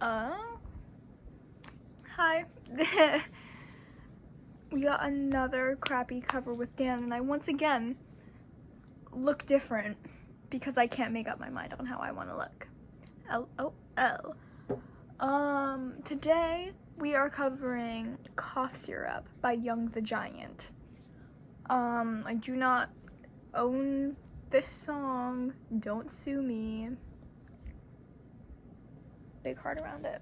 Hi. We got another crappy cover with Dan, and I once again look different because I can't make up my mind on how I want to look. LOL. Today we are covering Cough Syrup by Young the Giant. I do not own this song. Don't sue me. Big heart around it.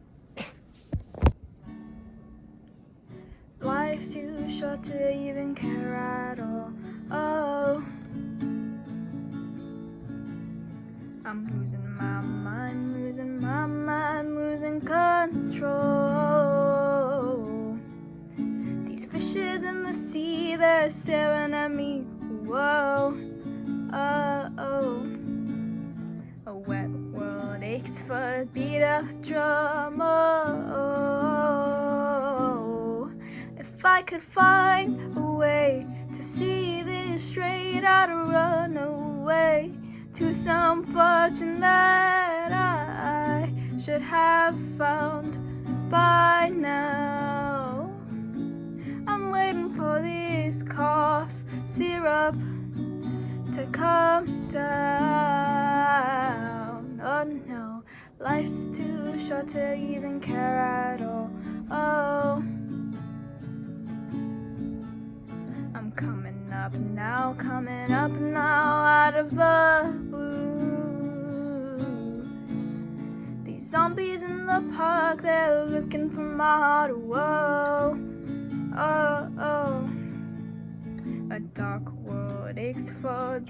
Life's too short to even care at all. Oh, I'm losing my mind, losing control. These fishes in the sea, they're staring at me. Whoa, oh. A wet world aches for a beat of drum. Oh, if I could find a way to see this straight, I'd run away to some fortune that I should have found by now. I'm waiting for this cough syrup to come down. Oh no, life's too short to even care at all. Oh, I'm coming up now out of the blue. These zombies in the park, they're looking for my heart. Whoa, oh. A dark world aches for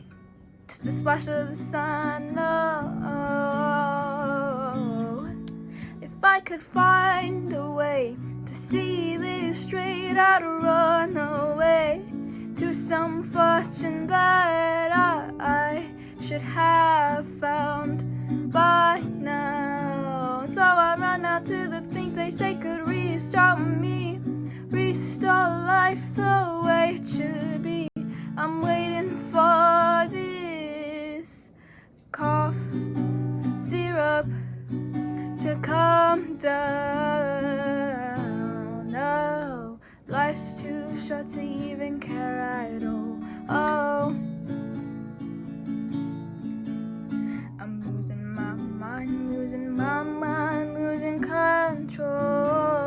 the splash of the sun. Oh, if I could find a way to see this straight, I'd run away to some fortune that I should have found by now. So I run out to the things they say could restart me, restore life the way it should be. I'm waiting for this cough syrup to come down. No, life's too short to even care at all. Oh, I'm losing my mind, losing control.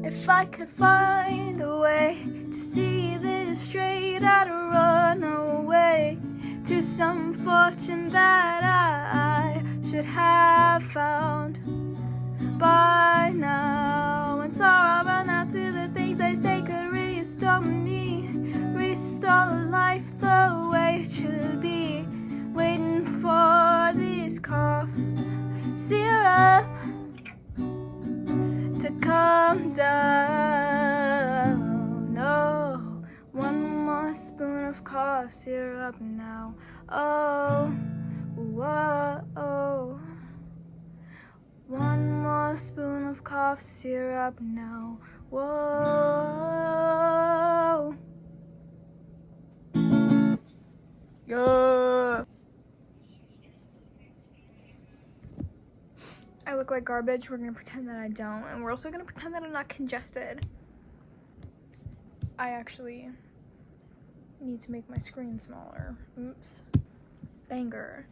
If I could find a way to see this straight, I'd run away to some fortune that I should have found by now. And so I run out to the things they say could restore me, restore life the way it should be. Waiting for this cough syrup to come down. No, one more spoon of cough syrup now. Oh, whoa. One more spoon of cough syrup now. Whoa. Yeah. I look like garbage. We're gonna pretend that I don't, and we're also gonna pretend that I'm not congested. I actually need to make my screen smaller. Oops. Banger.